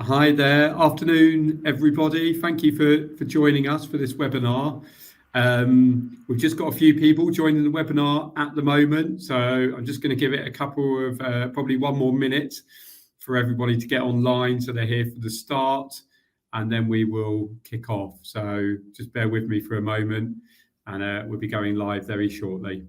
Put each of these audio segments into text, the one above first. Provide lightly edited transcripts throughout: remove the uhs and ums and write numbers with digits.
Hi there. Afternoon, everybody. Thank you for joining us for this webinar. We've just got a few people joining the webinar at the moment, so I'm just going to give it a couple of, probably one more minute for everybody to get online so they're here for the start, and then we will kick off. So just bear with me for a moment, and we'll be going live very shortly.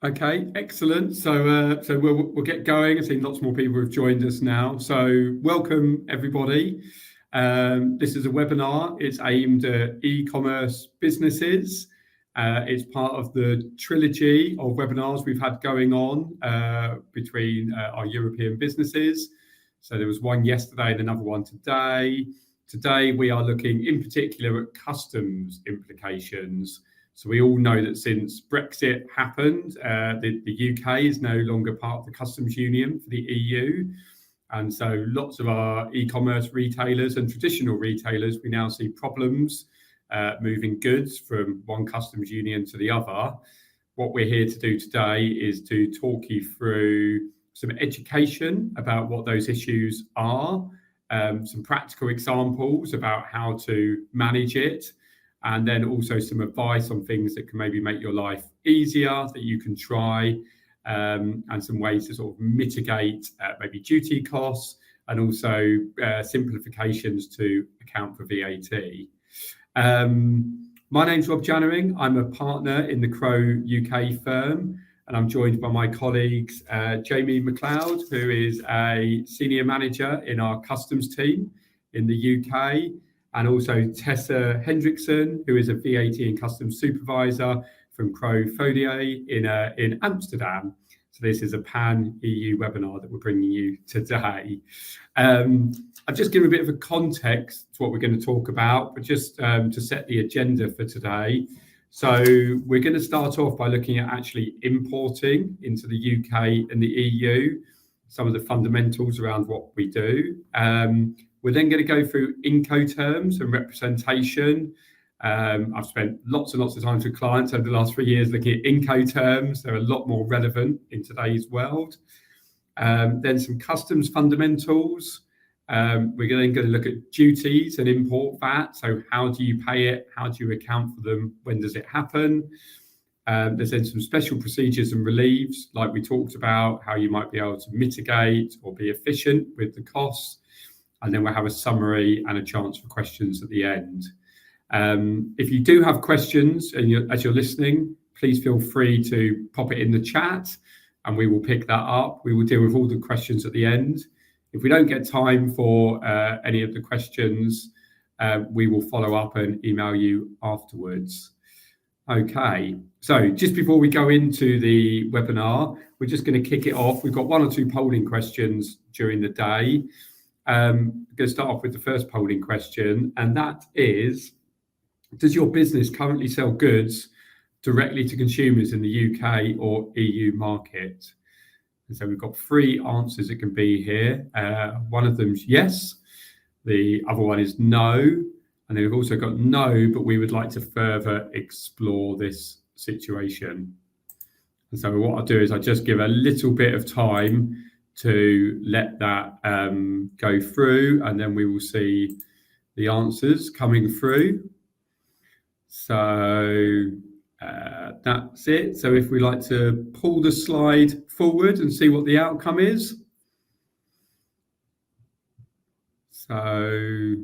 Okay, excellent. So we'll get going. I see lots more people have joined us now. So welcome everybody. This is a webinar. It's aimed at e-commerce businesses. It's part of the trilogy of webinars we've had going on between our European businesses. So there was one yesterday and another one today. Today we are looking in particular at customs implications. So we all know that since Brexit happened, the UK is no longer part of the customs union for the EU. And so lots of our e-commerce retailers and traditional retailers, we now see problems moving goods from one customs union to the other. What we're here to do today is to talk you through some education about what those issues are, some practical examples about how to manage it, and then also some advice on things that can maybe make your life easier that you can try, and some ways to sort of mitigate maybe duty costs, and also simplifications to account for VAT. My name's Rob Jannering. I'm a partner in the Crow UK firm, and I'm joined by my colleagues, Jamie McLeod, who is a senior manager in our customs team in the UK, and also Tessa Hendrickson, who is a VAT and Customs supervisor from Crow Fodier in Amsterdam. So this is a pan-EU webinar that we're bringing you today. I've just given a bit of a context to what we're going to talk about, but just to set the agenda for today. So we're going to start off by looking at actually importing into the UK and the EU, some of the fundamentals around what we do. We're then going to go through Incoterms and representation. I've spent lots and lots of time with clients over the last 3 years looking at Incoterms. They're a lot more relevant in today's world. Then some customs fundamentals. We're then going to look at duties and import VAT. So how do you pay it? How do you account for them? When does it happen? There's then some special procedures and reliefs, like we talked about, how you might be able to mitigate or be efficient with the costs. And then we'll have a summary and a chance for questions at the end. If you do have questions and as you're listening, please feel free to pop it in the chat and we will pick that up. We will deal with all the questions at the end. If we don't get time for any of the questions, we will follow up and email you afterwards. Okay, so just before we go into the webinar, we're just going to kick it off. We've got one or two polling questions during the day. I'm going to start off with the first polling question, and that is, does your business currently sell goods directly to consumers in the UK or EU market? And so we've got three answers that can be here. One of them's yes, the other one is no, and then we've also got no, but we would like to further explore this situation. And so what I'll do is I'll just give a little bit of time to let that go through, and then we will see the answers coming through. So that's it. So if we like to pull the slide forward and see what the outcome is. So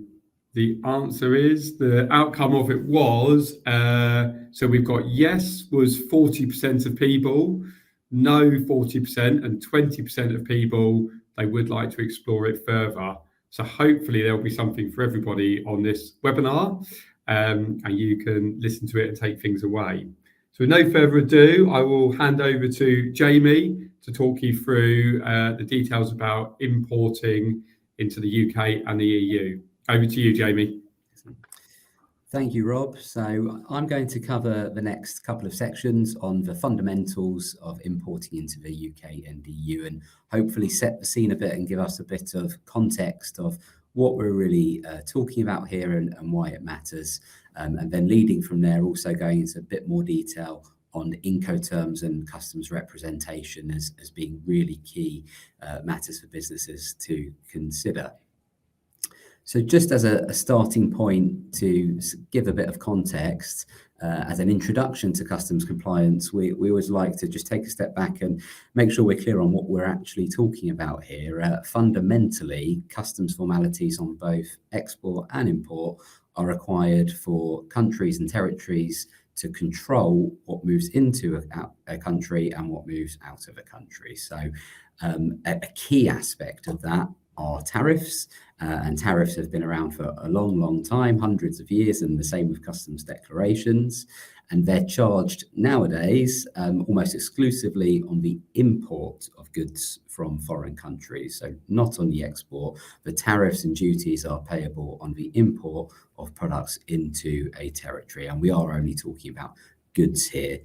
the answer is, the outcome of it was, so we've got yes was 40% of people, no 40%, and 20% of people, they would like to explore it further. So hopefully there'll be something for everybody on this webinar, and you can listen to it and take things away. So with no further ado, I will hand over to Jamie to talk you through the details about importing into the UK and the EU. Over to you, Jamie. Thank you, Rob. So I'm going to cover the next couple of sections on the fundamentals of importing into the UK and EU, and hopefully set the scene a bit and give us a bit of context of what we're really talking about here and why it matters. And then leading from there, also going into a bit more detail on Incoterms and customs representation as being really key matters for businesses to consider. So just as a starting point to give a bit of context, as an introduction to customs compliance, we always like to just take a step back and make sure we're clear on what we're actually talking about here. Fundamentally, customs formalities on both export and import are required for countries and territories to control what moves into a country and what moves out of a country. So a key aspect of that are tariffs, and tariffs have been around for a long time, hundreds of years, and the same with customs declarations. And they're charged nowadays almost exclusively on the import of goods from foreign countries, so not on the export. The tariffs and duties are payable on the import of products into a territory, and we are only talking about goods here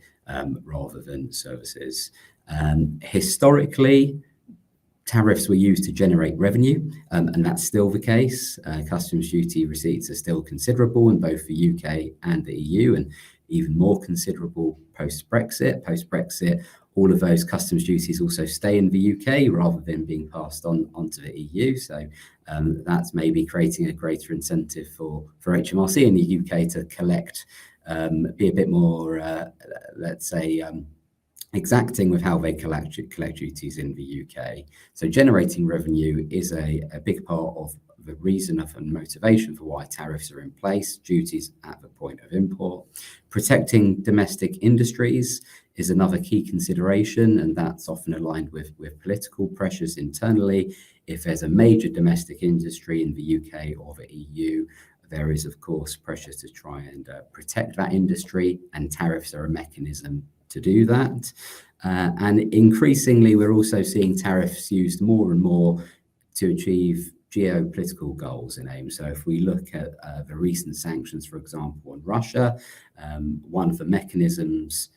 rather than services. Historically, tariffs were used to generate revenue, and that's still the case. Customs duty receipts are still considerable in both the UK and the EU, and even more considerable post-Brexit. Post-Brexit, all of those customs duties also stay in the UK rather than being passed on onto the EU. So that's maybe creating a greater incentive for HMRC in the UK to collect, be a bit more, let's say, exacting with how they collect duties in the UK. So generating revenue is a big part of the reason and motivation for why tariffs are in place, duties at the point of import. Protecting domestic industries is another key consideration, and that's often aligned with political pressures internally. If there's a major domestic industry in the UK or the EU, there is, of course, pressure to try and protect that industry, and tariffs are a mechanism to do that. And increasingly, we're also seeing tariffs used more and more to achieve geopolitical goals and aims. So if we look at the recent sanctions, for example, on Russia, one of the mechanisms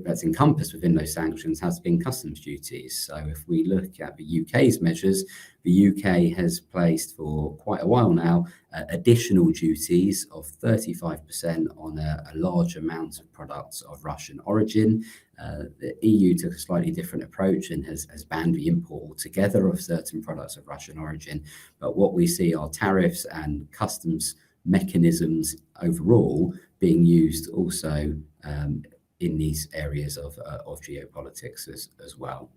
that's encompassed within those sanctions has been customs duties. So if we look at the UK's measures, the UK has placed for quite a while now additional duties of 35% on a large amount of products of Russian origin. The EU took a slightly different approach and has banned the import altogether of certain products of Russian origin. But what we see are tariffs and customs mechanisms overall being used also in these areas of geopolitics as well.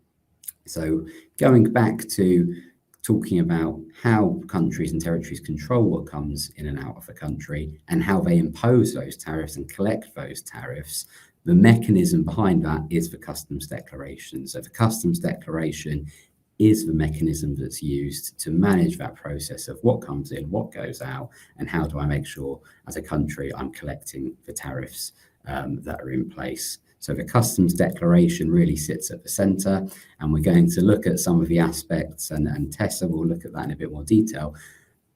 So going back to talking about how countries and territories control what comes in and out of a country and how they impose those tariffs and collect those tariffs, the mechanism behind that is the customs declaration. So the customs declaration is the mechanism that's used to manage that process of what comes in, what goes out, and how do I make sure as a country I'm collecting the tariffs that are in place. So the customs declaration really sits at the centre, and we're going to look at some of the aspects, and Tessa will look at that in a bit more detail,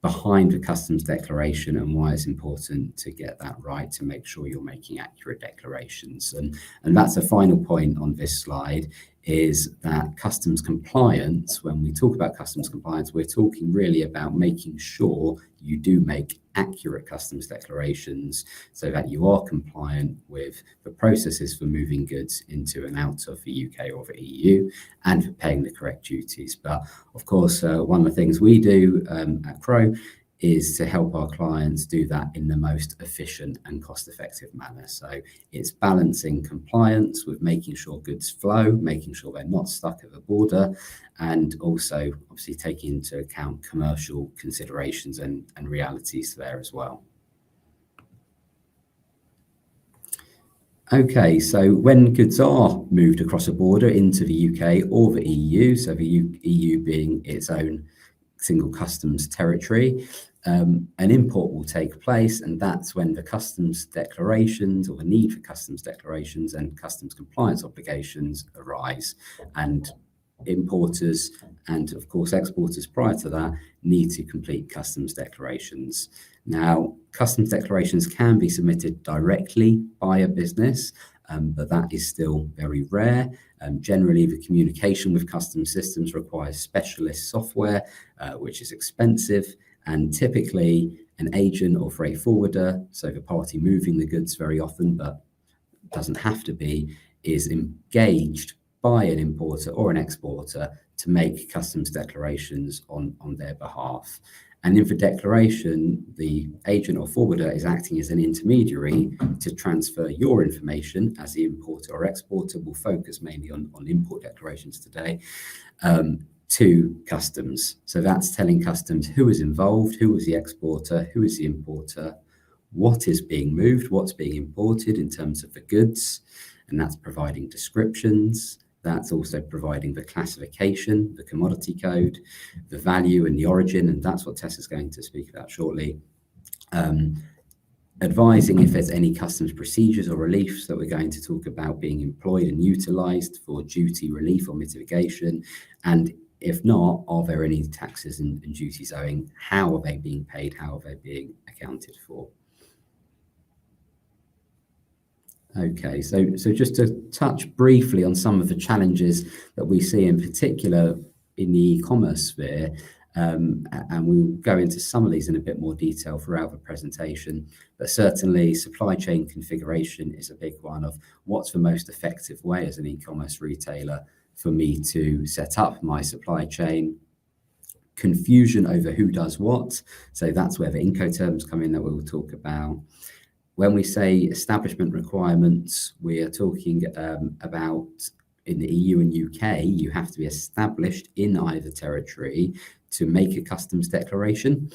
behind the customs declaration and why it's important to get that right, to make sure you're making accurate declarations. And that's a final point on this slide, is that customs compliance, when we talk about customs compliance, we're talking really about making sure you do make accurate customs declarations so that you are compliant with the processes for moving goods into and out of the UK or the EU and for paying the correct duties. But of course, one of the things we do at Crow is to help our clients do that in the most efficient and cost-effective manner. So it's balancing compliance with making sure goods flow, making sure they're not stuck at the border, and also obviously taking into account commercial considerations and realities there as well. Okay, so when goods are moved across a border into the UK or the EU, so the EU being its own single customs territory, an import will take place, and that's when the customs declarations, or the need for customs declarations and customs compliance obligations arise, and importers and of course exporters prior to that need to complete customs declarations. Now, customs declarations can be submitted directly by a business, but that is still very rare. Generally, the communication with customs systems requires specialist software, which is expensive, and typically an agent or freight forwarder, so the party moving the goods very often, but doesn't have to be, is engaged by an importer or an exporter to make customs declarations on their behalf. And in the declaration, the agent or forwarder is acting as an intermediary to transfer your information as the importer or exporter. We'll focus mainly on import declarations today, to customs. So that's telling customs who is involved, who is the exporter, who is the importer, what is being moved, what's being imported in terms of the goods, and that's providing descriptions. That's also providing the classification, the commodity code, the value and the origin, and that's what Tessa's going to speak about shortly. Advising if there's any customs procedures or reliefs that we're going to talk about being employed and utilised for duty relief or mitigation, and if not, are there any taxes and duties owing? How are they being paid? How are they being accounted for? Okay, so just to touch briefly on some of the challenges that we see in particular in the e-commerce sphere, and we'll go into some of these in a bit more detail throughout the presentation, but certainly supply chain configuration is a big one of what's the most effective way as an e-commerce retailer for me to set up my supply chain. Confusion over who does what, so that's where the Incoterms come in that we'll talk about. When we say establishment requirements, we are talking about in the EU and UK, you have to be established in either territory to make a customs declaration.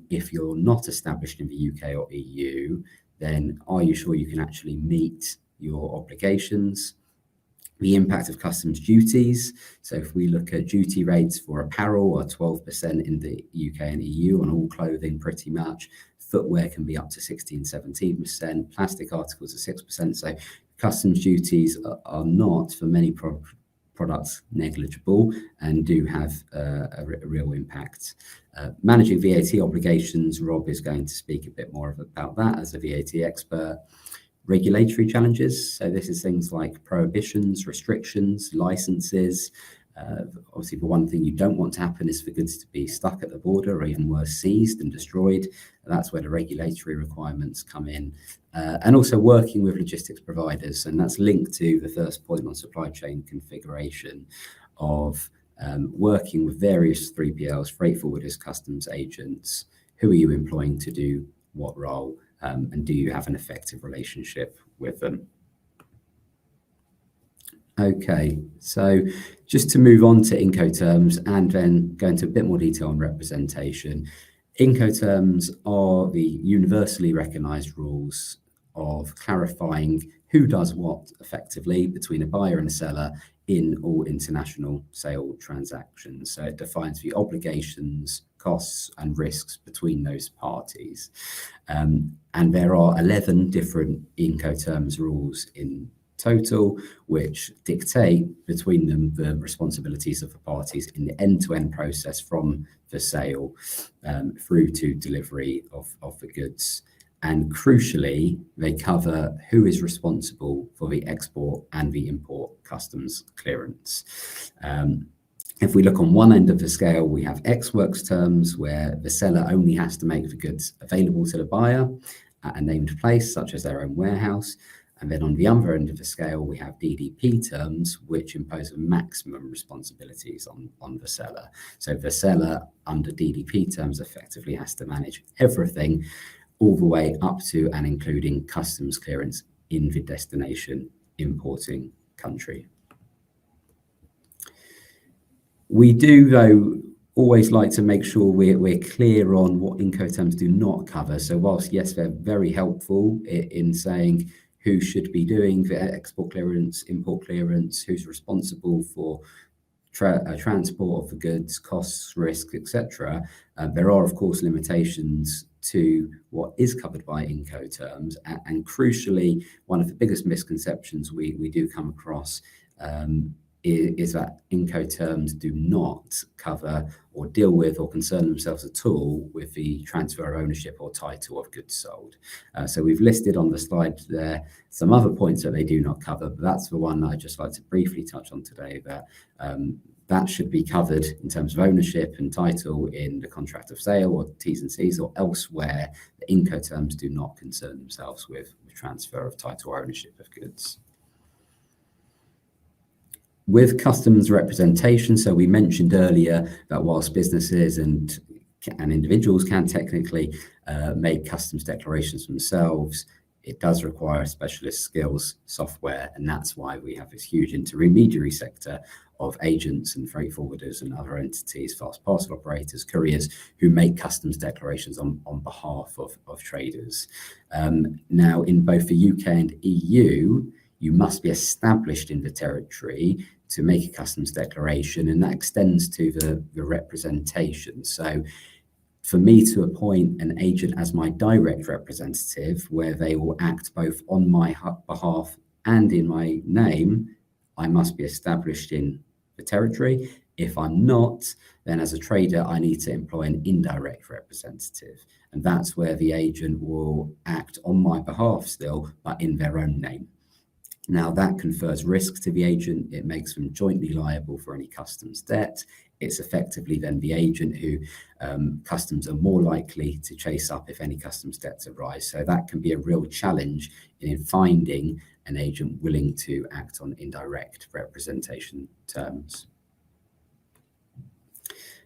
If you're not established in the UK or EU, then are you sure you can actually meet your obligations? The impact of customs duties. So if we look at duty rates for apparel are 12% in the UK and EU on all clothing pretty much. Footwear can be up to 16, 17%. Plastic articles are 6%. So customs duties are not, for many products, negligible and do have a real impact. Managing VAT obligations, Rob is going to speak a bit more about that as a VAT expert. Regulatory challenges, so this is things like prohibitions, restrictions, licenses. Obviously, the one thing you don't want to happen is for goods to be stuck at the border or even worse, seized and destroyed. That's where the regulatory requirements come in. And also working with logistics providers, and that's linked to the first point on supply chain configuration of working with various 3PLs, freight forwarders, customs agents. Who are you employing to do what role? And do you have an effective relationship with them? Okay, so just to move on to Incoterms and then go into a bit more detail on representation. Incoterms are the universally recognised rules of clarifying who does what effectively between a buyer and a seller in all international sale transactions. So it defines the obligations, costs and risks between those parties. And there are 11 different Incoterms rules in total, which dictate between them the responsibilities of the parties in the end-to-end process from the sale through to delivery of the goods. And crucially, they cover who is responsible for the export and the import customs clearance. If we look on one end of the scale, we have Ex Works terms, where the seller only has to make the goods available to the buyer at a named place, such as their own warehouse. And then on the other end of the scale, we have DDP terms, which impose maximum responsibilities on the seller. So the seller under DDP terms effectively has to manage everything all the way up to and including customs clearance in the destination importing country. We do, though, always like to make sure we're clear on what Incoterms do not cover. So whilst, yes, they're very helpful in saying who should be doing the export clearance, import clearance, who's responsible for transport of the goods, costs, risks, etc. There are, of course, limitations to what is covered by Incoterms, and crucially, one of the biggest misconceptions we do come across is that Incoterms do not cover or deal with or concern themselves at all with the transfer of ownership or title of goods sold. So we've listed on the slide there some other points that they do not cover, but that's the one that I'd just like to briefly touch on today, that that should be covered in terms of ownership and title in the contract of sale or T's and C's or elsewhere. The Incoterms do not concern themselves with the transfer of title or ownership of goods. With customs representation, so we mentioned earlier that whilst businesses and individuals can technically make customs declarations themselves, it does require specialist skills, software, and that's why we have this huge intermediary sector of agents and freight forwarders and other entities, fast parcel operators, couriers, who make customs declarations on behalf of traders. Now, in both the UK and EU, you must be established in the territory to make a customs declaration, and that extends to the representation. So for me to appoint an agent as my direct representative, where they will act both on my behalf and in my name, I must be established in the territory. If I'm not, then as a trader, I need to employ an indirect representative. And that's where the agent will act on my behalf still, but in their own name. Now, that confers risk to the agent. It makes them jointly liable for any customs debt. It's effectively then the agent who customs are more likely to chase up if any customs debts arise. So that can be a real challenge in finding an agent willing to act on indirect representation terms.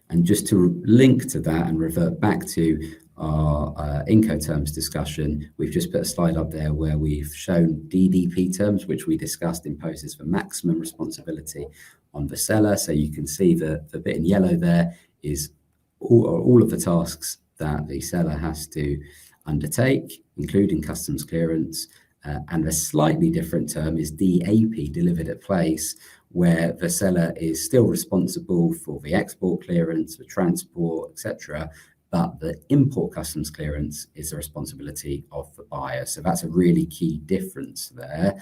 And just to link to that and revert back to our Incoterms discussion, we've just put a slide up there where we've shown DDP terms, which we discussed imposes the maximum responsibility on the seller. So you can see the bit in yellow there is all of the tasks that the seller has to undertake, including customs clearance. And a slightly different term is DAP, delivered at place, where the seller is still responsible for the export clearance, the transport, etc., but the import customs clearance is the responsibility of the buyer. So that's a really key difference there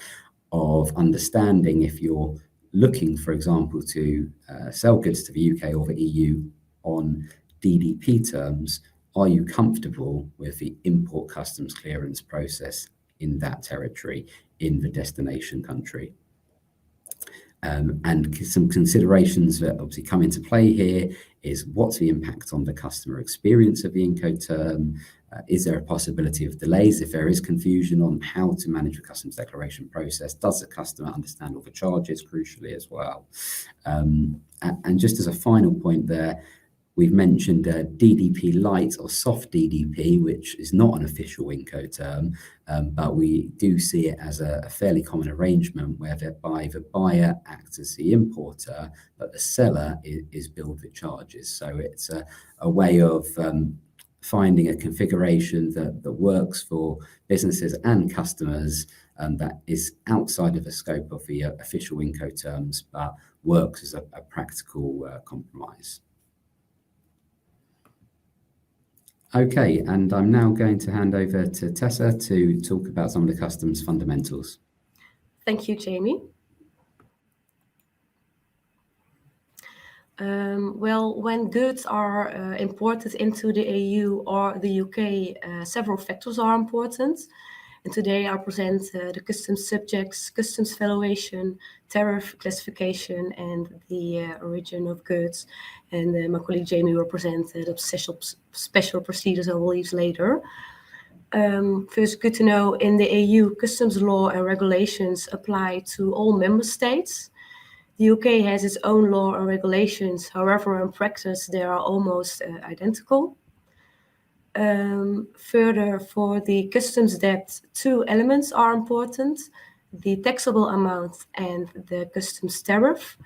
of understanding if you're looking, for example, to sell goods to the UK or the EU on DDP terms, are you comfortable with the import customs clearance process in that territory, in the destination country? And some considerations that obviously come into play here is what's the impact on the customer experience of the Incoterm? Is there a possibility of delays if there is confusion on how to manage the customs declaration process? Does the customer understand all the charges, crucially, as well? And just as a final point there, we've mentioned DDP light or soft DDP, which is not an official Incoterm, but we do see it as a fairly common arrangement whereby the buyer acts as the importer, but the seller is billed the charges. So it's a way of finding a configuration that works for businesses and customers that is outside of the scope of the official Incoterms, but works as a practical compromise. Okay, and I'm now going to hand over to Tessa to talk about some of the customs fundamentals. Thank you, Jamie. Well, when goods are imported into the EU or the UK, several factors are important. And today I present the customs subjects, customs valuation, tariff classification, and the origin of goods. And my colleague Jamie will present the special procedures I will leave later. First, good to know, in the EU, customs law and regulations apply to all member states. The UK has its own law and regulations. However, in practice, they are almost identical. Further, for the customs debt, two elements are important: the taxable amount and the customs tariff.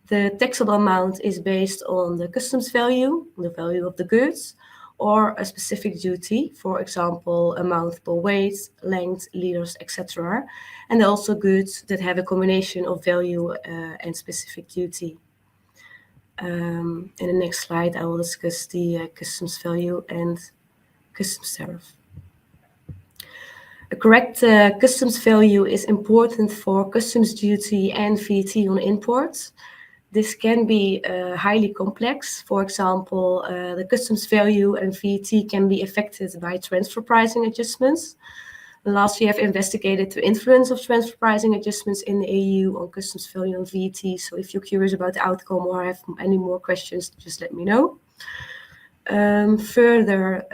The taxable amount is based on the customs value, the value of the goods, or a specific duty, for example, amount per weight, length, liters, etc. And also goods that have a combination of value and specific duty. In the next slide, I will discuss the customs value and customs tariff. A correct customs value is important for customs duty and VAT on imports. This can be highly complex. For example, the customs value and VAT can be affected by transfer pricing adjustments. Last year, I've investigated the influence of transfer pricing adjustments in the EU on customs value and VAT. So if you're curious about the outcome or have any more questions, just let me know. Further,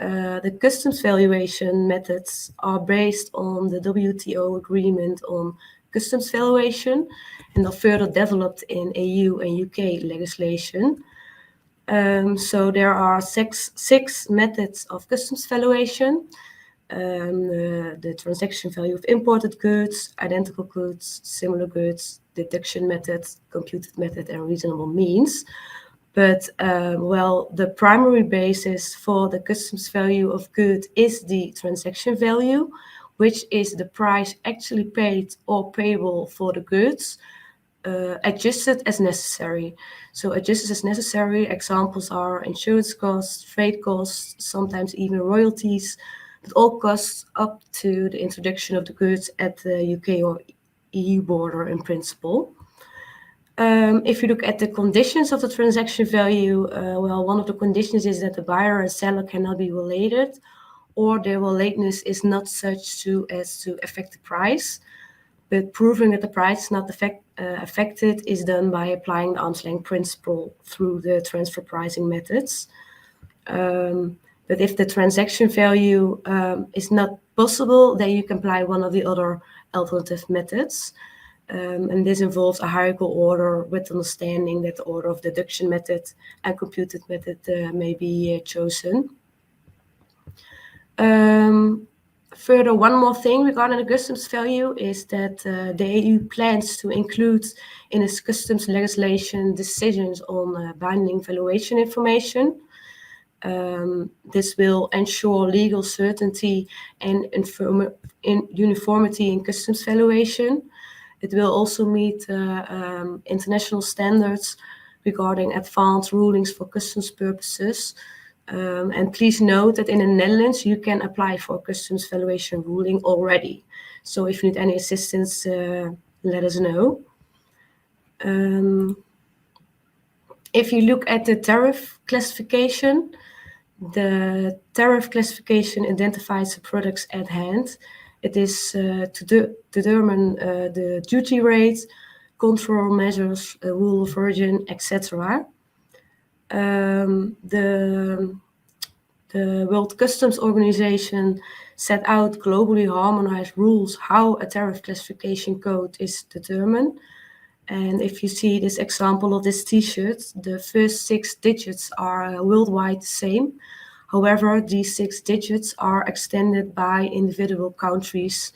the customs valuation methods are based on the WTO agreement on customs valuation and are further developed in EU and UK legislation. So there are six methods of customs valuation. The transaction value of imported goods, identical goods, similar goods, deduction method, computed method, and reasonable means. But, well, the primary basis for the customs value of good is the transaction value, which is the price actually paid or payable for the goods, adjusted as necessary. So adjusted as necessary, examples are insurance costs, freight costs, sometimes even royalties, but all costs up to the introduction of the goods at the UK or EU border in principle. If you look at the conditions of the transaction value, well, one of the conditions is that the buyer and seller cannot be related, or their relatedness is not such as to affect the price. But proving that the price is not affected is done by applying the arm's length principle through the transfer pricing methods. But if the transaction value is not possible, then you can apply one of the other alternative methods. And this involves a hierarchical order with understanding that the order of deduction method and computed method may be chosen. Further, one more thing regarding the customs value is that the EU plans to include in its customs legislation decisions on binding valuation information. This will ensure legal certainty and uniformity in customs valuation. It will also meet international standards regarding advanced rulings for customs purposes. And please note that in the Netherlands, you can apply for a customs valuation ruling already. So if you need any assistance, let us know. If you look at the tariff classification, the tariff classification identifies the products at hand. It is to determine the duty rate, control measures, rule of origin, etc. The World Customs Organization set out globally harmonized rules how a tariff classification code is determined. And if you see this example of this T-shirt, the first 6 digits are worldwide the same. However, these 6 digits are extended by individual countries'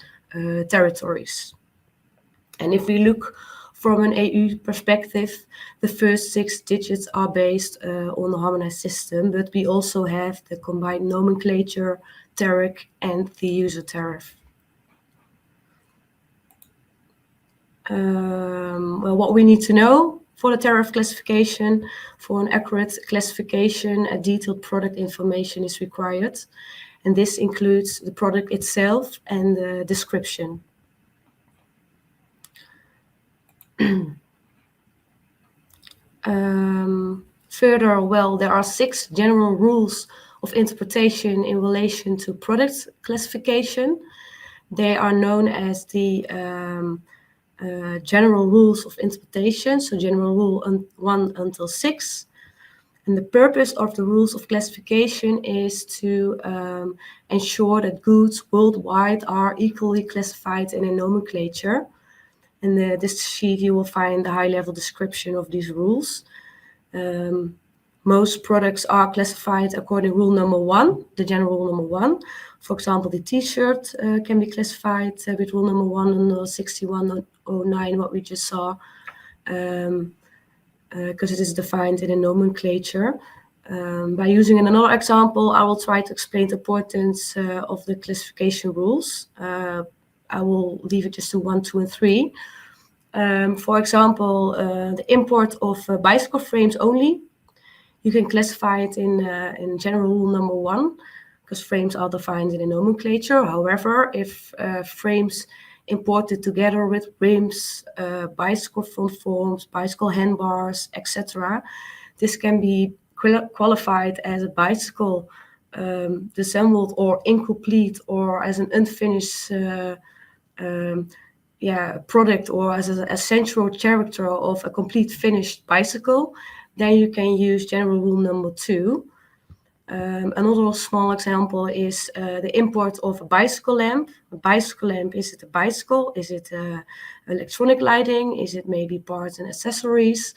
territories. And if we look from an EU perspective, the first 6 digits are based on the harmonized system, but we also have the combined nomenclature, tariff, and the user tariff. Well, what we need to know for the tariff classification, for an accurate classification, a detailed product information is required. And this includes the product itself and the description. Further, well, there are 6 general rules of interpretation in relation to product classification. They are known as the general rules of interpretation, so general rule 1 until 6. And the purpose of the rules of classification is to ensure that goods worldwide are equally classified in a nomenclature. In this sheet, you will find the high-level description of these rules. Most products are classified according to rule number 1, the general rule number 1. For example, the T-shirt can be classified with rule number 1 under 6109, what we just saw, because it is defined in a nomenclature. By using another example, I will try to explain the importance of the classification rules. I will leave it just to 1, 2, and 3. For example, the import of bicycle frames only, you can classify it in general rule number 1, because frames are defined in a nomenclature. However, if frames imported together with rims, bicycle front forms, bicycle handbars, etc., this can be qualified as a bicycle disassembled or incomplete, or as an unfinished product, or as an essential character of a complete finished bicycle, then you can use general rule number 2. Another small example is the import of a bicycle lamp. A bicycle lamp, is it a bicycle? Is it electronic lighting? Is it maybe parts and accessories?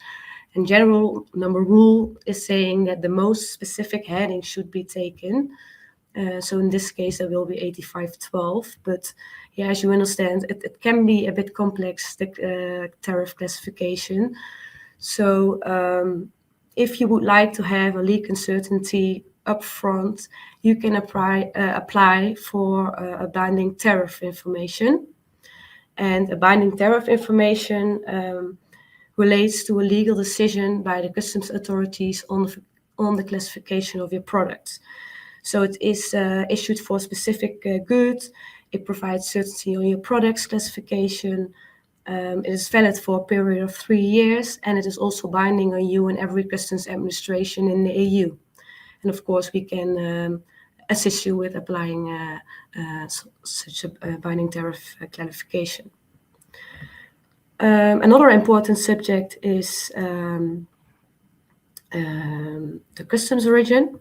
And general number rule is saying that the most specific heading should be taken. So in this case, it will be 8512. But yeah, as you understand, it can be a bit complex, the tariff classification. So if you would like to have a legal certainty upfront, you can apply for a binding tariff information. And a binding tariff information relates to a legal decision by the customs authorities on the classification of your products. So it is issued for specific goods. It provides certainty on your product's classification. It is valid for a period of 3 years, and it is also binding on you and every customs administration in the EU. And of course, we can assist you with applying such a binding tariff clarification. Another important subject is the customs origin.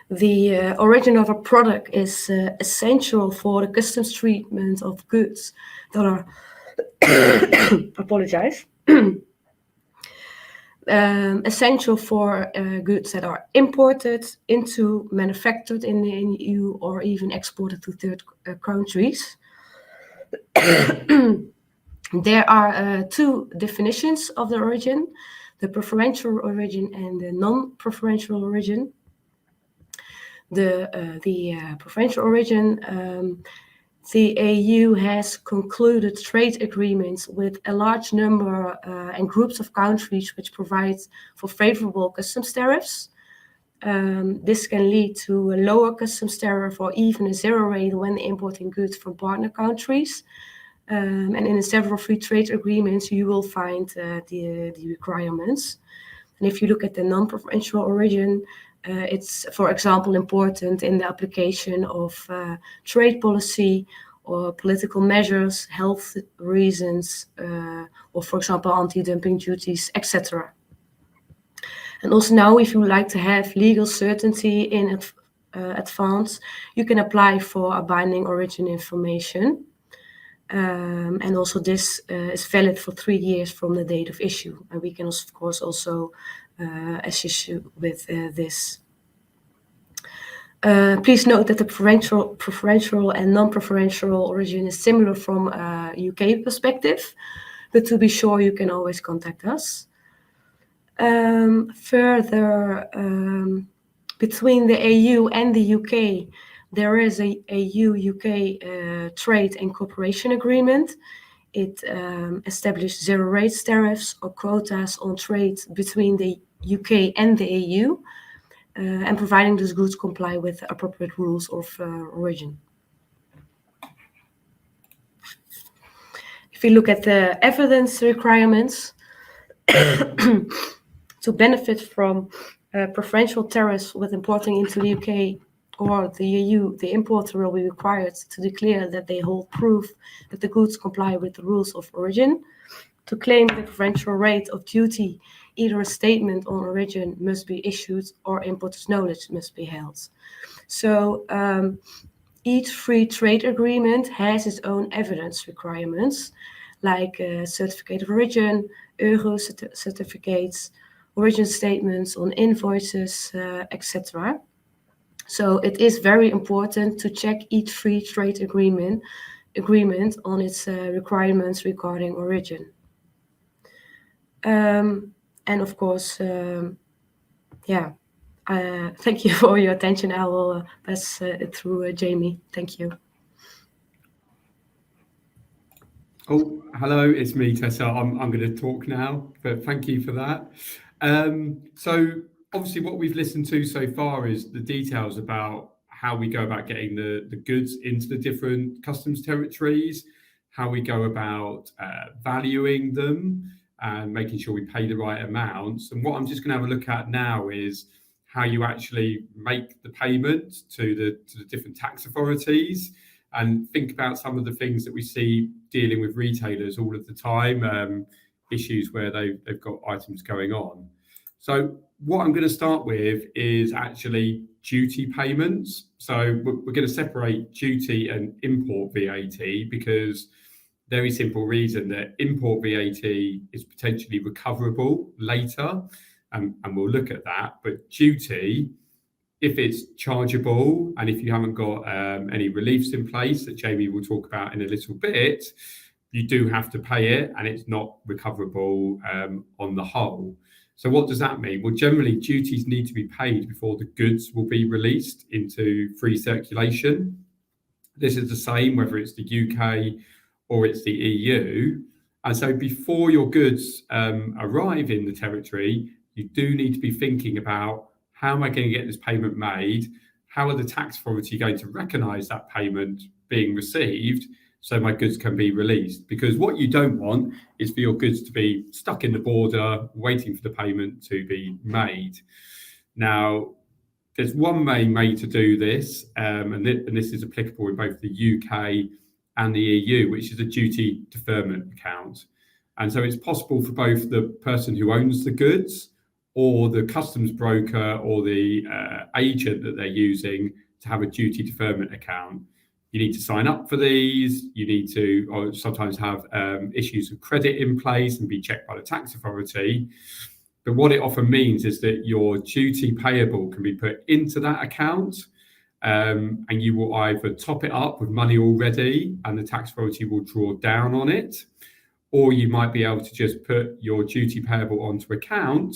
The origin of a product is essential for the customs treatment of goods that are essential for goods that are imported into, manufactured in the EU, or even exported to third countries. There are 2 definitions of the origin: the preferential origin and the non-preferential origin. The preferential origin, the EU has concluded trade agreements with a large number and groups of countries which provide for favorable customs tariffs. This can lead to a lower customs tariff or even a 0 rate when importing goods from partner countries. And in several free trade agreements, you will find the requirements. And if you look at the non-preferential origin, it's, for example, important in the application of trade policy or political measures, health reasons, or, for example, anti-dumping duties, etc. And also now, if you would like to have legal certainty in advance, you can apply for a binding origin information. And also this is valid for 3 years from the date of issue. And we can, of course, also assist you with this. Please note that the preferential and non-preferential origin is similar from a UK perspective, but to be sure, you can always contact us. Further, between the EU and the UK, there is a EU-UK trade and cooperation agreement. It established 0 rates tariffs or quotas on trade between the UK and the EU, and providing those goods comply with the appropriate rules of origin. If you look at the evidence requirements, to benefit from preferential tariffs with importing into the UK or the EU, the importer will be required to declare that they hold proof that the goods comply with the rules of origin. To claim the preferential rate of duty, either a statement on origin must be issued or importer's knowledge must be held. So each free trade agreement has its own evidence requirements, like certificate of origin, euro certificates, origin statements on invoices, etc. So it is very important to check each free trade agreement on its requirements regarding origin. And of course, thank you for your attention. I will pass it through Jamie. Thank you. Oh, hello, it's me, Tessa. I'm going to talk now, but thank you for that. So obviously what we've listened to so far is the details about how we go about getting the goods into the different customs territories, how we go about valuing them and making sure we pay the right amounts. And what I'm just going to have a look at now is how you actually make the payment to the different tax authorities, and think about some of the things that we see dealing with retailers all of the time, issues where they've got items going on. So what I'm going to start with is actually duty payments. So we're going to separate duty and import VAT, because very simple reason that import VAT is potentially recoverable later, and we'll look at that. But duty, if it's chargeable and if you haven't got any reliefs in place that Jamie will talk about in a little bit, you do have to pay it, and it's not recoverable on the whole. So what does that mean? Well, generally duties need to be paid before the goods will be released into free circulation. This is the same whether it's the UK or it's the EU. And so before your goods arrive in the territory, you do need to be thinking about, how am I going to get this payment made? How are the tax authority going to recognise that payment being received so my goods can be released? Because what you don't want is for your goods to be stuck in the border waiting for the payment to be made. Now, there's one main way to do this, and this is applicable in both the UK and the EU, which is a duty deferment account. And so it's possible for both the person who owns the goods or the customs broker or the agent that they're using to have a duty deferment account. You need to sign up for these. You need to, or sometimes have issues of credit in place and be checked by the tax authority. But what it often means is that your duty payable can be put into that account, and you will either top it up with money already and the tax authority will draw down on it, or you might be able to just put your duty payable onto account,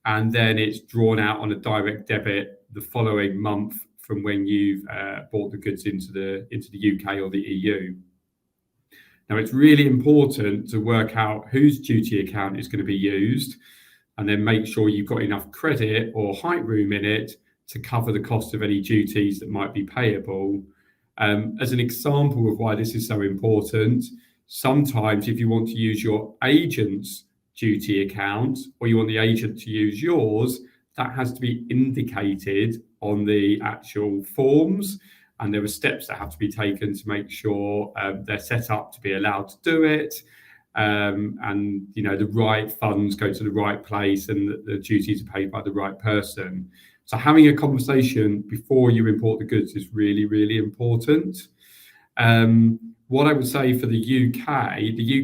and then it's drawn out on a direct debit the following month from when you've bought the goods into the UK or the EU. Now, it's really important to work out whose duty account is going to be used, and then make sure you've got enough credit or height room in it to cover the cost of any duties that might be payable. As an example of why this is so important, sometimes if you want to use your agent's duty account, or you want the agent to use yours, that has to be indicated on the actual forms, and there are steps that have to be taken to make sure they're set up to be allowed to do it, and the right funds go to the right place and the duties are paid by the right person. So having a conversation before you import the goods is really, really important. What I would say for the UK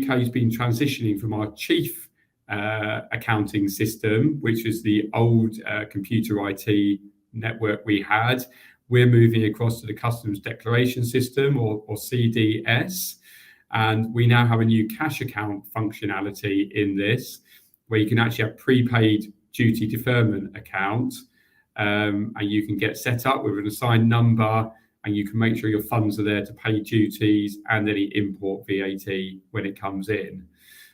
has been transitioning from our chief accounting system, which is the old computer IT network we had. We're moving across to the Customs Declaration System, or CDS, and we now have a new cash account functionality in this, where you can actually have prepaid duty deferment account, and you can get set up with an assigned number, and you can make sure your funds are there to pay duties and any import VAT when it comes in.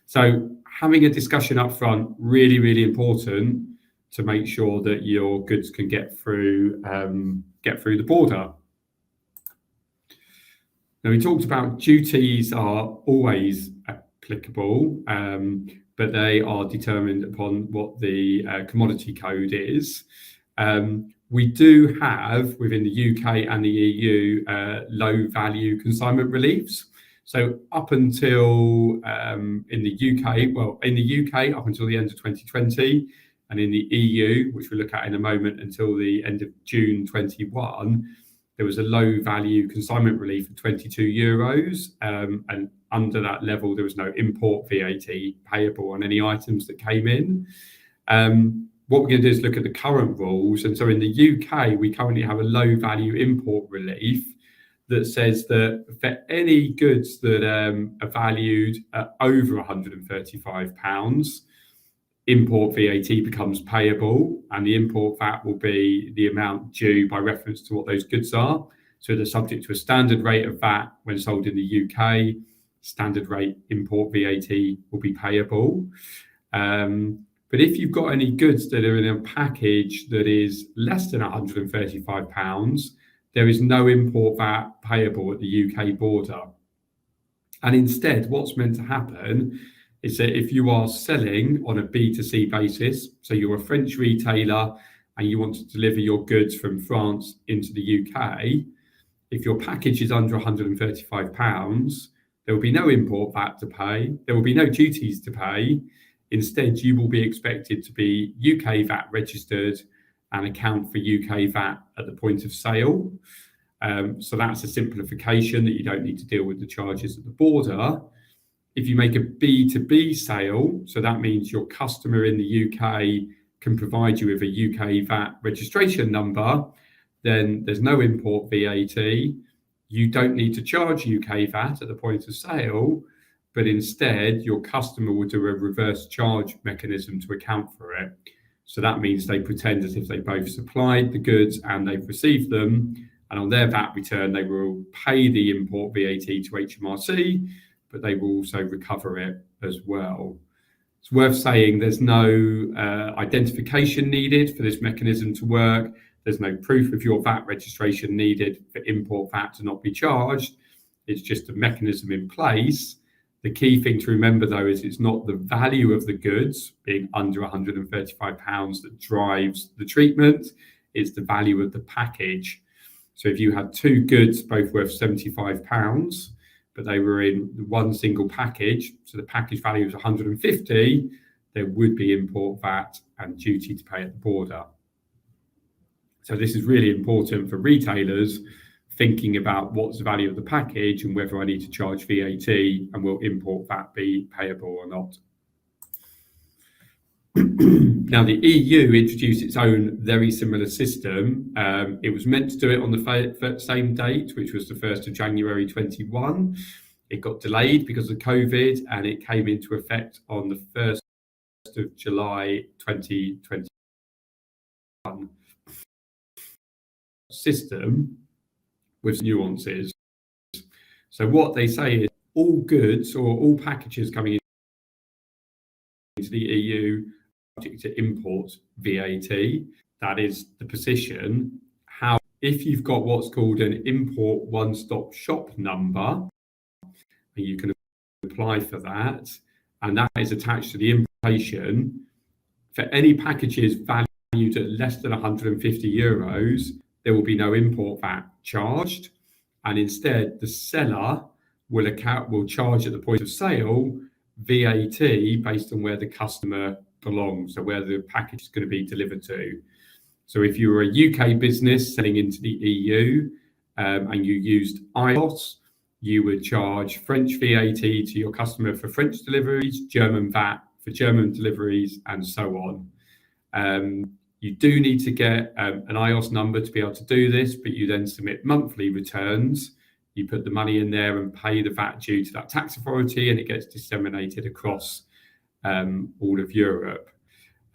So having a discussion up front, really, really important to make sure that your goods can get through the border. Now, we talked about duties are always applicable, but they are determined upon what the commodity code is. We do have, within the UK and the EU, low value consignment reliefs. So up until in the UK, up until the end of 2020, and in the EU, which we'll look at in a moment, until the end of June 21, there was a low value consignment relief of €22, and under that level, there was no import VAT payable on any items that came in. What we're going to do is look at the current rules. And so in the UK, we currently have a low value import relief that says that for any goods that are valued at over £135, import VAT becomes payable, and the import VAT will be the amount due by reference to what those goods are. So they're subject to a standard rate of VAT when sold in the UK, standard rate import VAT will be payable. But if you've got any goods that are in a package that is less than £135, there is no import VAT payable at the UK border. And instead, what's meant to happen is that if you are selling on a B2C basis, so you're a French retailer and you want to deliver your goods from France into the UK, if your package is under £135, there will be no import VAT to pay, there will be no duties to pay. Instead, you will be expected to be UK VAT registered and account for UK VAT at the point of sale. So that's a simplification that you don't need to deal with the charges at the border. If you make a B2B sale, so that means your customer in the UK can provide you with a UK VAT registration number, then there's no import VAT. You don't need to charge UK VAT at the point of sale, but instead your customer will do a reverse charge mechanism to account for it. So that means they pretend as if they both supplied the goods and they've received them, and on their VAT return they will pay the import VAT to HMRC, but they will also recover it as well. It's worth saying there's no identification needed for this mechanism to work. There's no proof of your VAT registration needed for import VAT to not be charged. It's just a mechanism in place. The key thing to remember, though, is it's not the value of the goods being under £135 that drives the treatment. It's the value of the package. So if you had two goods both worth £75, but they were in one single package, so the package value was 150, there would be import VAT and duty to pay at the border. So this is really important for retailers thinking about what's the value of the package and whether I need to charge VAT and will import VAT be payable or not. Now, the EU introduced its own very similar system. It was meant to do it on the same date, which was the 1st of January 21. It got delayed because of COVID and it came into effect on the 1st of July 2021. System with nuances. So what they say is all goods or all packages coming into the EU are subject to import VAT. That is the position. How, if you've got what's called an import one-stop shop number, you can apply for that, and that is attached to the importation. For any packages valued at less than €150, there will be no import VAT charged, and instead the seller will charge at the point of sale VAT based on where the customer belongs, so where the package is going to be delivered to. So if you were a UK business selling into the EU and you used IOS, you would charge French VAT to your customer for French deliveries, German VAT for German deliveries, and so on. You do need to get an IOS number to be able to do this, but you then submit monthly returns. You put the money in there and pay the VAT due to that tax authority, and it gets disseminated across all of Europe.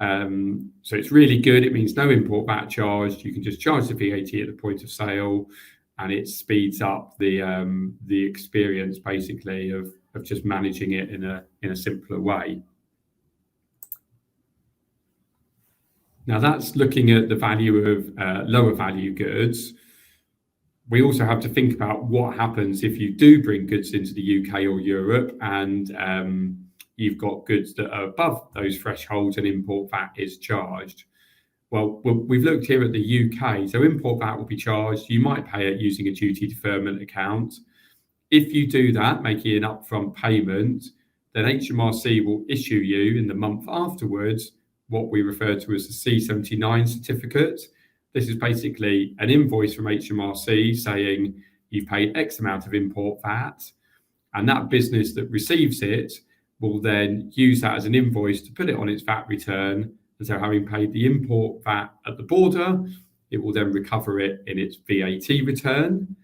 So it's really good. It means no import VAT charged. You can just charge the VAT at the point of sale, and it speeds up the experience basically of just managing it in a simpler way. Now that's looking at the value of lower value goods. We also have to think about what happens if you do bring goods into the UK or Europe and you've got goods that are above those thresholds and import VAT is charged. Well, we've looked here at the UK, so import VAT will be charged. You might pay it using a duty deferment account. If you do that, making an upfront payment, then HMRC will issue you in the month afterwards what we refer to as the C79 certificate. This is basically an invoice from HMRC saying you've paid X amount of import VAT, and that business that receives it will then use that as an invoice to put it on its VAT return. And so having paid the import VAT at the border, it will then recover it in its VAT return.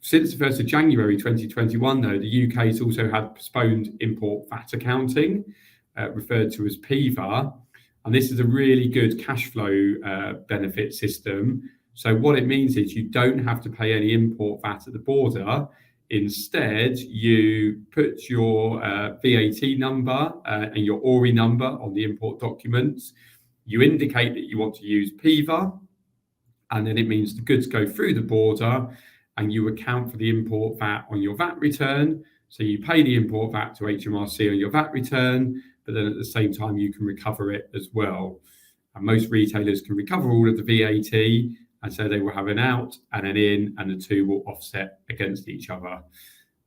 Since the 1st of January 2021, though, the UK has also had postponed import VAT accounting, referred to as PIVA, and this is a really good cash flow benefit system. So what it means is you don't have to pay any import VAT at the border Instead, you put your VAT number and your ORI number on the import documents. You indicate that you want to use PIVA, and then it means the goods go through the border, and you account for the import VAT on your VAT return. So you pay the import VAT to HMRC on your VAT return, but then at the same time you can recover it as well. And most retailers can recover all of the VAT, and so they will have an out and an in, and the two will offset against each other.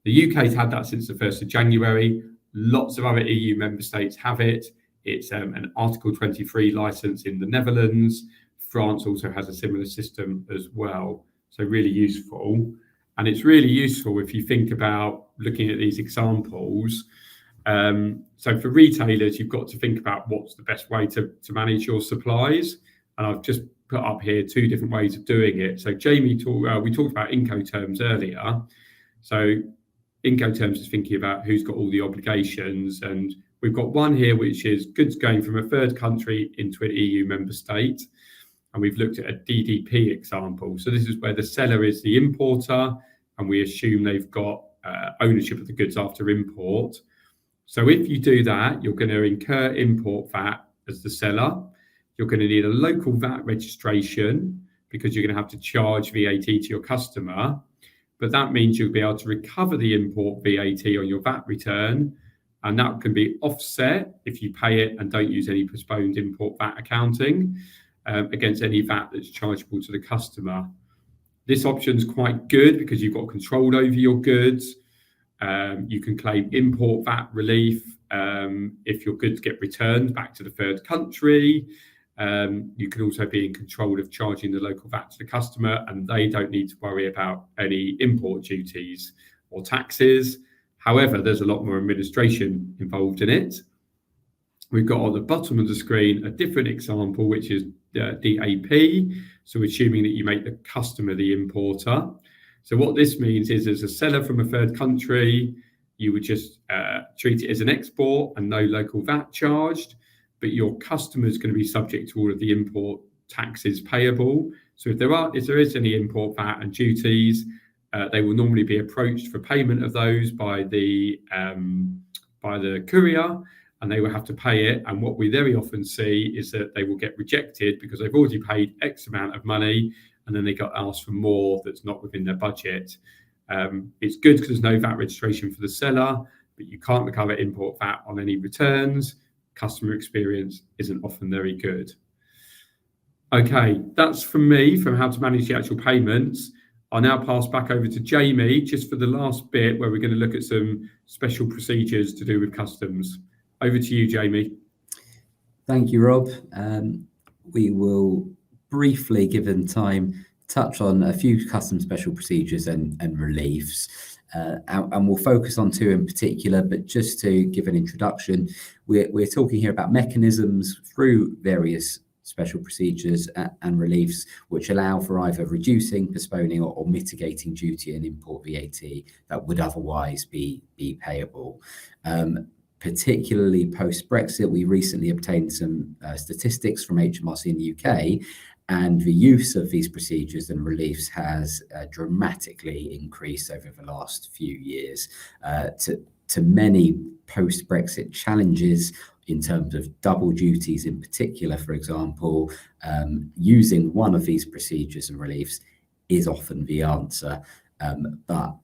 The UK's had that since the 1st of January. Lots of other EU member states have it. It's an Article 23 licence in the Netherlands. France also has a similar system as well. So really useful. And it's really useful if you think about looking at these examples. So for retailers, you've got to think about what's the best way to manage your supplies. And I've just put up here 2 different ways of doing it. So Jamie, we talked about Incoterms earlier. So Incoterms is thinking about who's got all the obligations. And we've got one here, which is goods going from a third country into an EU member state. And we've looked at a DDP example. So this is where the seller is the importer, and we assume they've got ownership of the goods after import. So if you do that, you're going to incur import VAT as the seller. You're going to need a local VAT registration because you're going to have to charge VAT to your customer. But that means you'll be able to recover the import VAT on your VAT return. And that can be offset if you pay it and don't use any postponed import VAT accounting against any VAT that's chargeable to the customer. This option is quite good because you've got control over your goods. You can claim import VAT relief if your goods get returned back to the third country. You can also be in control of charging the local VAT to the customer, and they don't need to worry about any import duties or taxes. However, there's a lot more administration involved in it. We've got on the bottom of the screen a different example, which is DAP. So assuming that you make the customer the importer. So what this means is, as a seller from a third country, you would just treat it as an export and no local VAT charged, but your customer is going to be subject to all of the import taxes payable. So if there is any import VAT and duties, they will normally be approached for payment of those by the courier, and they will have to pay it. And what we very often see is that they will get rejected because they've already paid X amount of money, and then they got asked for more that's not within their budget. It's good because there's no VAT registration for the seller, but you can't recover import VAT on any returns. Customer experience isn't often very good. Okay, that's from me, from how to manage the actual payments. I'll now pass back over to Jamie just for the last bit where we're going to look at some special procedures to do with customs. Over to you, Jamie. Thank you, Rob. We will briefly, given time, touch on a few customs special procedures and reliefs. And we'll focus on 2 in particular, but just to give an introduction, we're talking here about mechanisms through various special procedures and reliefs which allow for either reducing, postponing or mitigating duty and import VAT that would otherwise be payable. Particularly post-Brexit, we recently obtained some statistics from HMRC in the UK, and the use of these procedures and reliefs has dramatically increased over the last few years to many post-Brexit challenges in terms of double duties in particular. For example, using one of these procedures and reliefs is often the answer, but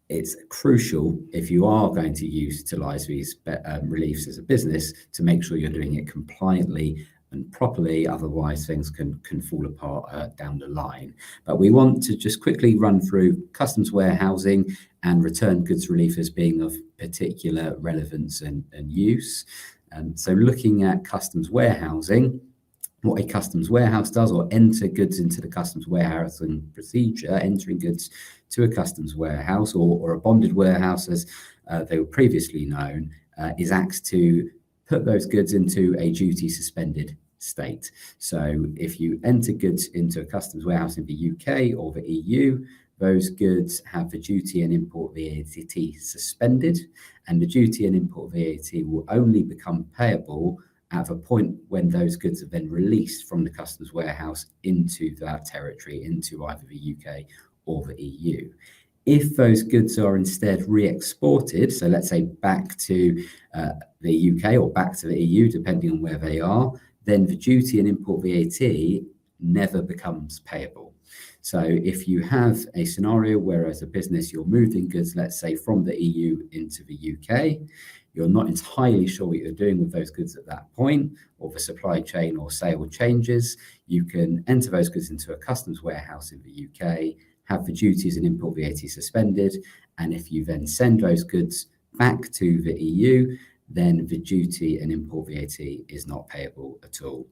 it's crucial if you are going to utilise these reliefs as a business to make sure you're doing it compliantly and properly, otherwise things can fall apart down the line. But we want to just quickly run through customs warehousing and return goods relief as being of particular relevance and use. So looking at customs warehousing, what a customs warehouse does, or enter goods into the customs warehousing procedure, entering goods to a customs warehouse or a bonded warehouse as they were previously known, is acts to put those goods into a duty suspended state. So if you enter goods into a customs warehouse in the UK or the EU, those goods have the duty and import VAT suspended, and the duty and import VAT will only become payable at the point when those goods are then released from the customs warehouse into that territory, into either the UK or the EU. If those goods are instead re-exported, so let's say back to the UK or back to the EU, depending on where they are, then the duty and import VAT never becomes payable. So if you have a scenario where as a business you're moving goods, let's say from the EU into the UK, you're not entirely sure what you're doing with those goods at that point, or the supply chain or sale changes, you can enter those goods into a customs warehouse in the UK, have the duties and import VAT suspended, and if you then send those goods back to the EU, then the duty and import VAT is not payable at all.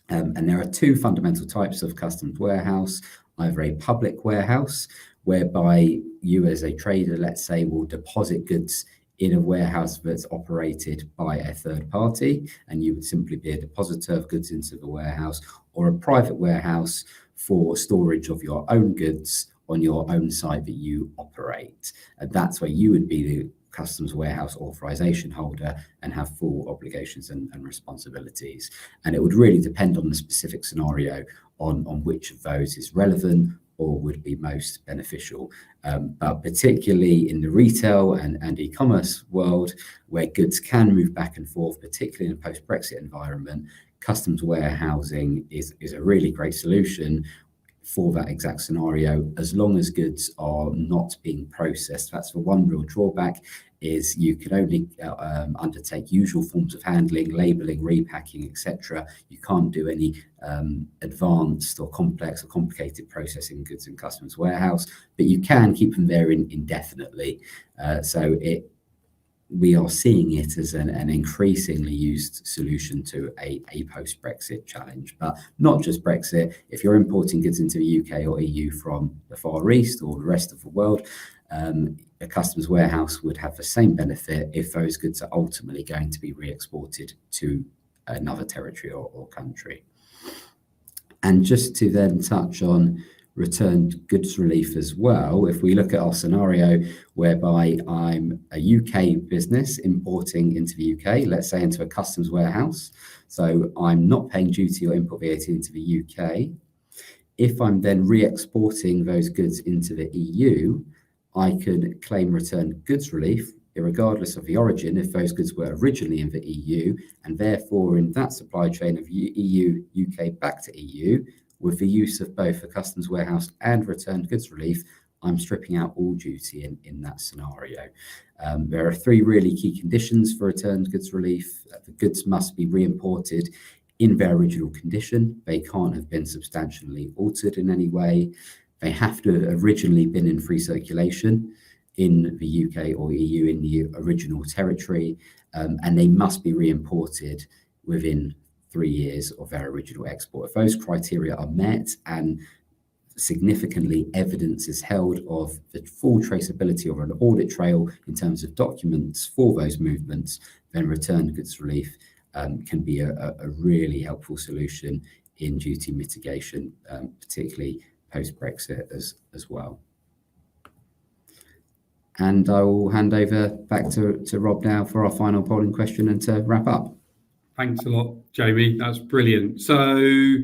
And there are two fundamental types of customs warehouse, either a public warehouse, whereby you as a trader, let's say, will deposit goods in a warehouse that's operated by a third party, and you would simply be a depositor of goods into the warehouse, or a private warehouse for storage of your own goods on your own site that you operate. And that's where you would be the customs warehouse authorization holder and have full obligations and responsibilities. And it would really depend on the specific scenario on which of those is relevant or would be most beneficial. But particularly in the retail and e-commerce world, where goods can move back and forth, particularly in a post-Brexit environment, customs warehousing is a really great solution for that exact scenario, as long as goods are not being processed. That's the one real drawback, is you can only undertake usual forms of handling, labelling, repacking, etc. You can't do any advanced or complex or complicated processing goods in customs warehouse, but you can keep them there indefinitely. We are seeing it as an increasingly used solution to a post-Brexit challenge, but not just Brexit. If you're importing goods into the UK or EU from the Far East or the rest of the world, a customs warehouse would have the same benefit if those goods are ultimately going to be re-exported to another territory or country. And just to then touch on returned goods relief as well, if we look at our scenario whereby I'm a UK business importing into the UK, let's say into a customs warehouse, so I'm not paying duty or import VAT into the UK. If I'm then re-exporting those goods into the EU, I could claim returned goods relief regardless of the origin if those goods were originally in the EU, and therefore in that supply chain of EU, UK back to EU, with the use of both the customs warehouse and returned goods relief, I'm stripping out all duty in that scenario. There are three really key conditions for returned goods relief. The goods must be re-imported in their original condition. They can't have been substantially altered in any way. They have to have originally been in free circulation in the UK or EU in the original territory, and they must be re-imported within 3 years of their original export. If those criteria are met and significantly evidence is held of the full traceability or an audit trail in terms of documents for those movements, then returned goods relief can be a really helpful solution in duty mitigation, particularly post-Brexit as well. And I will hand over back to Rob now for our final polling question and to wrap up. Thanks a lot, Jamie. That's brilliant. So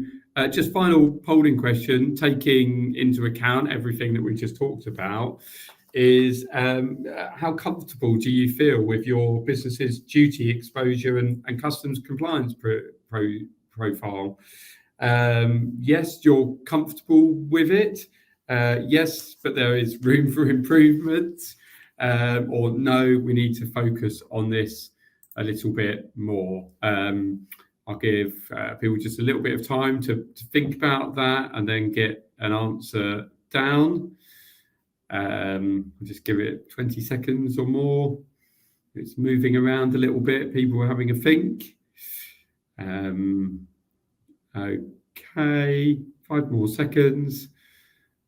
just final polling question, taking into account everything that we just talked about, is how comfortable do you feel with your business's duty exposure and customs compliance profile? Yes, you're comfortable with it. Yes, but there is room for improvement. Or no, we need to focus on this a little bit more. I'll give people just a little bit of time to think about that and then get an answer down. I'll just give it 20 seconds or more. It's moving around a little bit. People are having a think. Okay, 5 more seconds.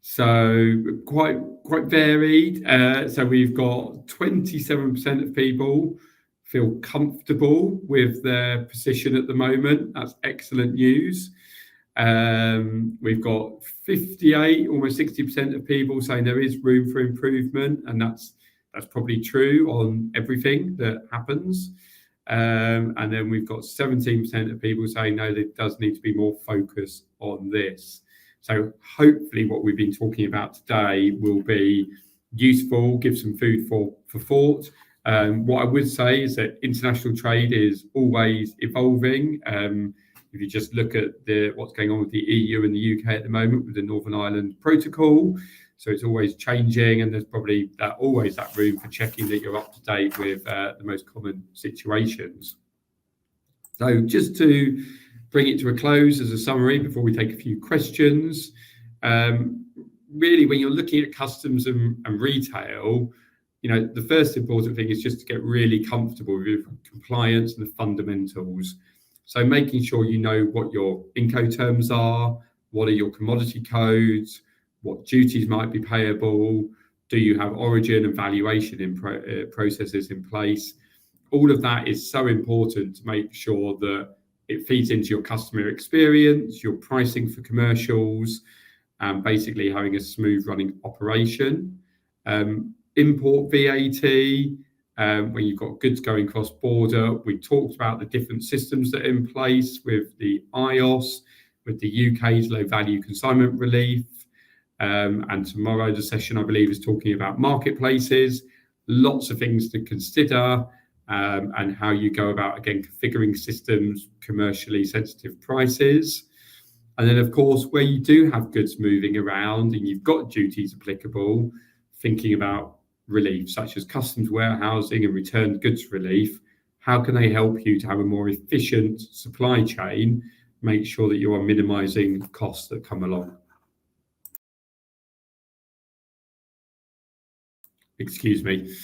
So quite varied. So we've got 27% of people feel comfortable with their position at the moment. That's excellent news. We've got 58, almost 60% of people saying there is room for improvement, and that's probably true on everything that happens. And then we've got 17% of people saying no, there does need to be more focus on this. So hopefully what we've been talking about today will be useful, gives some food for thought. What I would say is that international trade is always evolving. If you just look at what's going on with the EU and the UK at the moment with the Northern Ireland Protocol, so it's always changing, and there's probably always that room for checking that you're up to date with the most common situations. So just to bring it to a close as a summary before we take a few questions, really when you're looking at customs and retail, the first important thing is just to get really comfortable with compliance and the fundamentals. So making sure you know what your Incoterms are, what are your commodity codes, what duties might be payable, do you have origin and valuation in processes in place. All of that is so important to make sure that it feeds into your customer experience, your pricing for commercials, and basically having a smooth running operation. Import VAT, when you've got goods going cross-border, we talked about the different systems that are in place with the IOS, with the UK's low value consignment relief. And tomorrow the session, I believe, is talking about marketplaces. Lots of things to consider, and how you go about, again, configuring systems, commercially sensitive prices. And then, of course, where you do have goods moving around and you've got duties applicable, thinking about relief, such as customs warehousing and returned goods relief. How can they help you to have a more efficient supply chain, make sure that you are minimising costs that come along? Excuse me.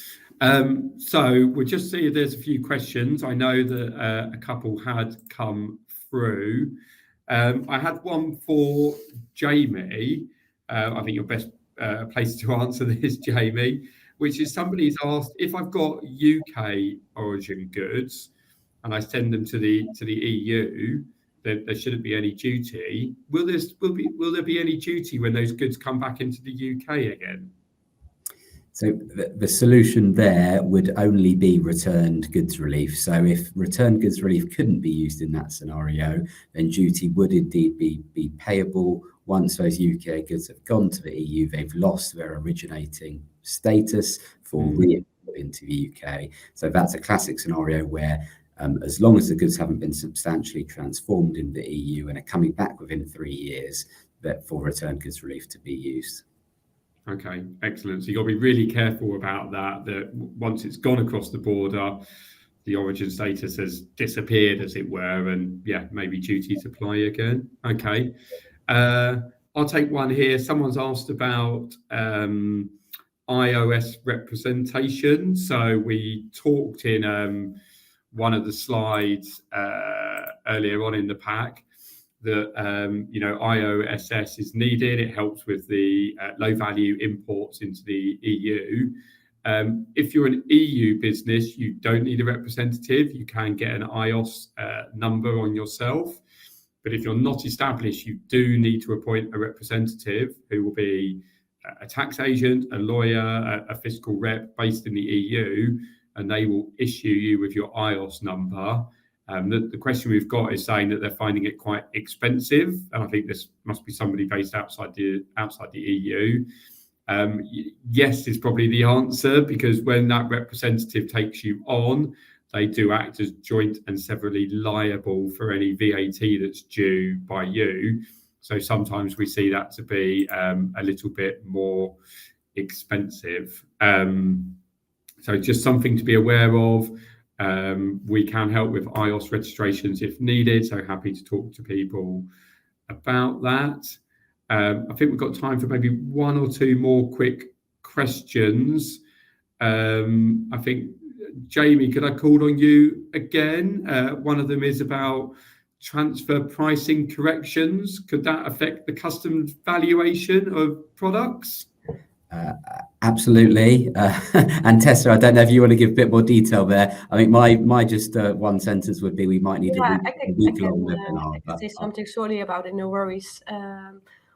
So we'll just see if there's a few questions. I know that a couple had come through. I had one for Jamie. I think you're best placed to answer this, Jamie, which is somebody's asked, if I've got UK origin goods and I send them to the EU, there shouldn't be any duty. Will there be any duty when those goods come back into the UK again? So the solution there would only be returned goods relief. So if returned goods relief couldn't be used in that scenario, then duty would indeed be payable. Once those UK goods have gone to the EU, they've lost their originating status for re-import into the UK. So that's a classic scenario where as long as the goods haven't been substantially transformed in the EU and are coming back within 3 years, that for returned goods relief to be used. Okay, excellent. So you've got to be really careful about that once it's gone across the border, the origin status has disappeared, as it were, and yeah, maybe duties apply again. Okay. I'll take one here. Someone's asked about iOS representation. So we talked in one of the slides earlier on in the pack that IOSS is needed. It helps with the low value imports into the EU. If you're an EU business, you don't need a representative. You can get an IOS number on yourself. But if you're not established, you do need to appoint a representative who will be a tax agent, a lawyer, a fiscal rep based in the EU, and they will issue you with your IOS number. The question we've got is saying that they're finding it quite expensive, and I think this must be somebody based outside the EU. Yes is probably the answer, because when that representative takes you on, they do act as joint and severally liable for any VAT that's due by you. So sometimes we see that to be a little bit more expensive. So just something to be aware of. We can help with IOS registrations if needed, so happy to talk to people about that. I think we've got time for maybe one or two more quick questions. I think, Jamie, could I call on you again? One of them is about transfer pricing corrections. Could that affect the customs valuation of products? Absolutely. And Tessa, I don't know if you want to give a bit more detail there. I mean, my just one sentence would be we might need a week-long webinar. I can say something shortly about it, no worries.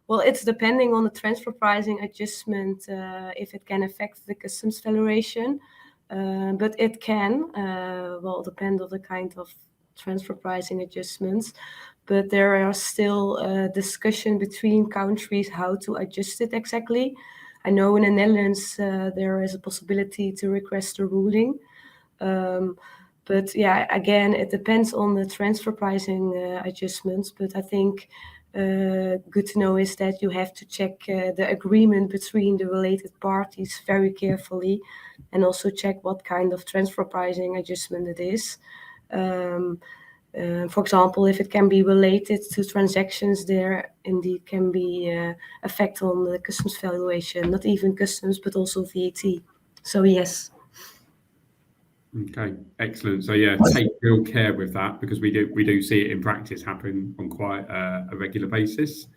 Well, it's depending on the transfer pricing adjustment, if it can affect the customs valuation. But it can, depend on the kind of transfer pricing adjustments. But there are still discussion between countries how to adjust it exactly. I know in the Netherlands there is a possibility to request a ruling. But yeah, again, it depends on the transfer pricing adjustments. But I think good to know is that you have to check the agreement between the related parties very carefully, and also check what kind of transfer pricing adjustment it is. For example, if it can be related to transactions, there indeed can be effect on the customs valuation, not even customs, but also VAT. So yes. Okay, excellent. So yeah, take real care with that, because we do see it in practice happen on quite a regular basis.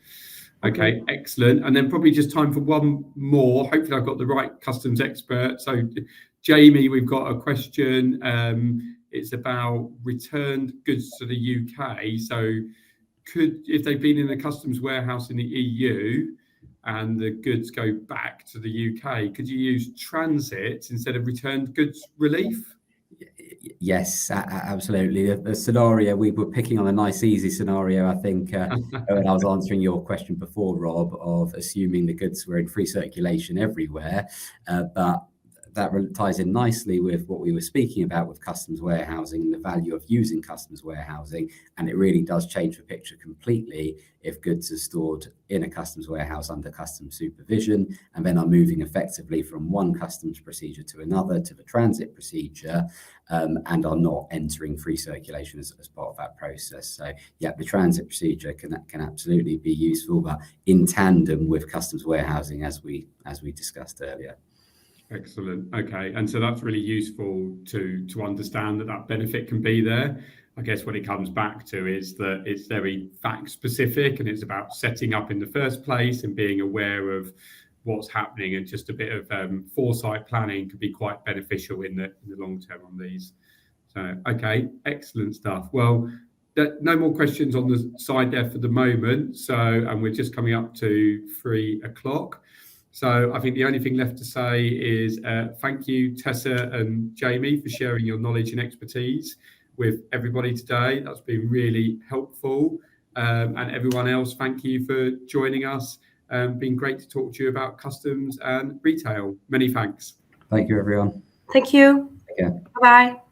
Okay, excellent. And then probably just time for one more. Hopefully I've got the right customs expert. So Jamie, we've got a question. It's about returned goods to the UK. So if they've been in a customs warehouse in the EU and the goods go back to the UK, could you use transit instead of returned goods relief? Yes, absolutely. The scenario, we were picking on a nice, easy scenario, I think, when I was answering your question before, Rob, of assuming the goods were in free circulation everywhere. But that ties in nicely with what we were speaking about with customs warehousing, the value of using customs warehousing. And it really does change the picture completely if goods are stored in a customs warehouse under customs supervision and then are moving effectively from one customs procedure to another, to the transit procedure, and are not entering free circulation as part of that process. So yeah, the transit procedure can absolutely be useful, but in tandem with customs warehousing, as we discussed earlier. Excellent. Okay, and so that's really useful to understand that benefit can be there. I guess what it comes back to is that it's very fact specific, and it's about setting up in the first place and being aware of what's happening, and just a bit of foresight planning could be quite beneficial in the long term on these. So okay, excellent stuff. Well, no more questions on the side there for the moment. So, and we're just coming up to 3 o'clock. So I think the only thing left to say is thank you, Tessa and Jamie, for sharing your knowledge and expertise with everybody today. That's been really helpful. And everyone else, thank you for joining us. Been great to talk to you about customs and retail. Many thanks. Thank you, everyone. Thank you. Okay. Bye-bye.